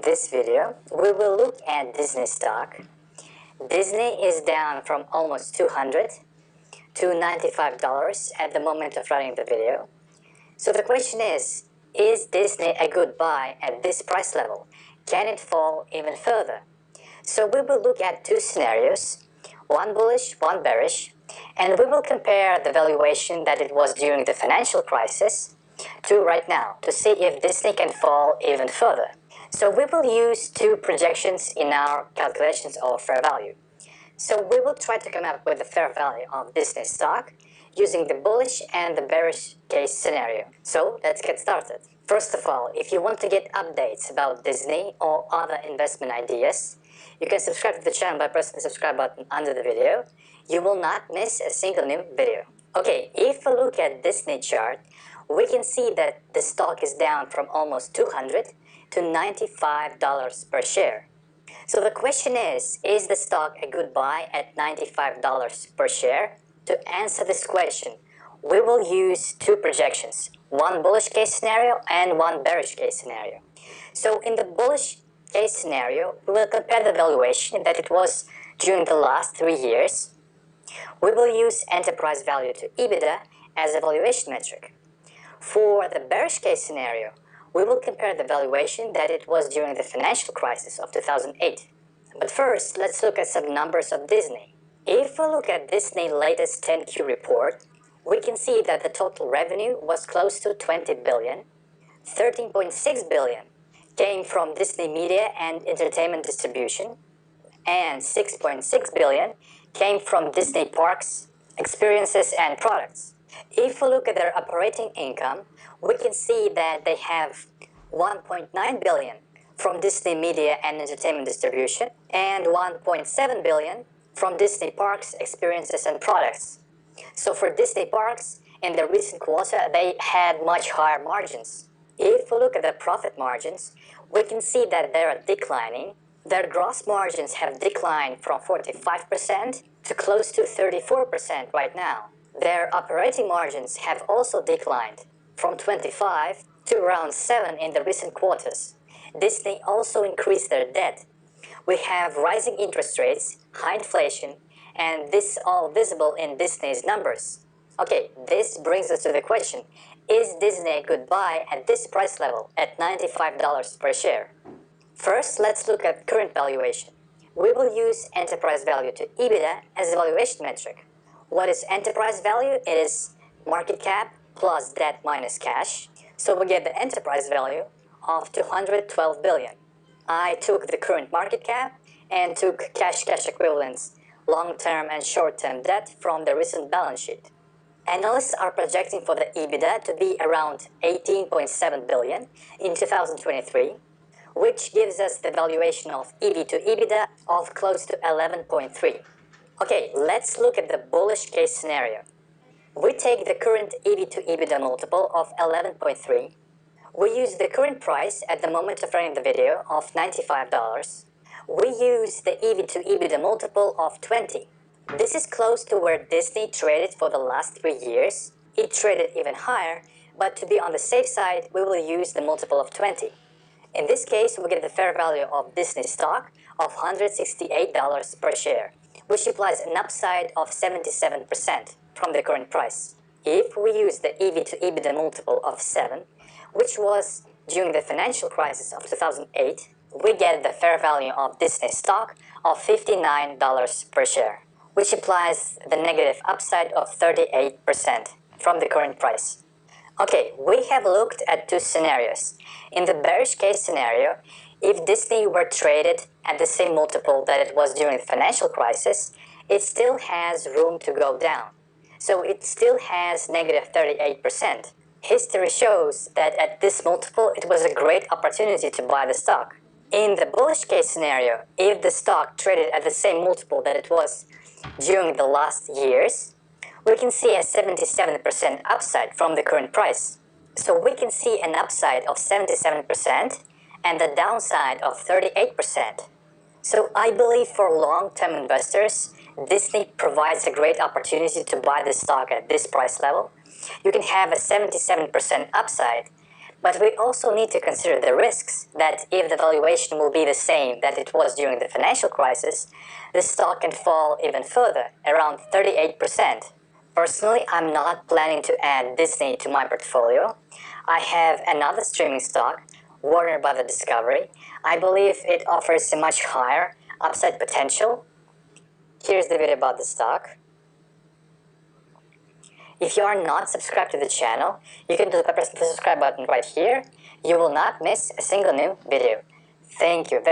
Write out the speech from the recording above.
this video, we will look at Disney stock. Disney is down from almost $200 to $95 at the moment of running the video. So the question is Disney a good buy at this price level? Can it fall even further? So we will look at two scenarios, one bullish, one bearish, and we will compare the valuation that it was during the financial crisis to right now to see if Disney can fall even further. So we will use two projections in our calculations of fair value. So we will try to come up with the fair value of Disney stock using the bullish and the bearish case scenario. So let's get started. First of all, if you want to get updates about Disney or other investment ideas, you can subscribe to the channel by pressing the subscribe button under the video. You will not miss a single new video. Okay, if we look at Disney chart, we can see that the stock is down from almost $200 to $95 per share. So the question is the stock a good buy at $95 per share? To answer this question, we will use two projections, one bullish case scenario and one bearish case scenario. So in the bullish case scenario, we will compare the valuation that it was during the last 3 years. We will use enterprise value to EBITDA as a valuation metric. For the bearish case scenario, we will compare the valuation that it was during the financial crisis of 2008. But first, let's look at some numbers of Disney. If we look at Disney's latest 10Q report, we can see that the total revenue was close to $20 billion. $13.6 billion came from Disney Media and Entertainment Distribution, and $6.6 billion came from Disney Parks, Experiences and Products. If we look at their operating income, we can see that they have $1.9 billion from Disney Media and Entertainment Distribution and $1.7 billion from Disney Parks, Experiences and Products. So for Disney Parks, in the recent quarter, they had much higher margins. If we look at the profit margins, we can see that they are declining. Their gross margins have declined from 45% to close to 34% right now. Their operating margins have also declined from 25 to around 7 in the recent quarters. Disney also increased their debt. We have rising interest rates, high inflation, and this all visible in Disney's numbers. Okay, this brings us to the question, is Disney a good buy at this price level at $95 per share? First, let's look at current valuation. We will use enterprise value to EBITDA as a valuation metric. What is enterprise value? It is market cap plus debt minus cash. So we get the enterprise value of $212 billion. I took the current market cap and took cash equivalents, long-term and short-term debt from the recent balance sheet. Analysts are projecting for the EBITDA to be around $18.7 billion in 2023, which gives us the valuation of EV to EBITDA of close to 11.3. Okay, let's look at the bullish case scenario. We take the current EV to EBITDA multiple of 11.3. We use the current price at the moment of running the video of $95. We use the EV to EBITDA multiple of 20. This is close to where Disney traded for the last 3 years. It traded even higher, but to be on the safe side, we will use the multiple of 20. In this case, we get the fair value of Disney stock of $168 per share, which implies an upside of 77% from the current price. If we use the EV to EBITDA multiple of 7, which was during the financial crisis of 2008, we get the fair value of Disney stock of $59 per share, which implies the negative upside of 38% from the current price. Okay, we have looked at two scenarios. In the bearish case scenario, if Disney were traded at the same multiple that it was during the financial crisis, it still has room to go down. So it still has negative 38%. History shows that at this multiple, it was a great opportunity to buy the stock. In the bullish case scenario, if the stock traded at the same multiple that it was during the last years, we can see a 77% upside from the current price. So we can see an upside of 77% and a downside of 38%. So I believe for long-term investors, Disney provides a great opportunity to buy the stock at this price level. You can have a 77% upside But we also need to consider the risks that if the valuation will be the same that it was during the financial crisis, the stock can fall even further, around 38%. Personally, I'm not planning to add Disney to my portfolio. I have another streaming stock, Warner Bros. Discovery. I believe it offers a much higher upside potential. Here's the video about the stock. If you are not subscribed to the channel, you can press the subscribe button right here. You will not miss a single new video. Thank you very much.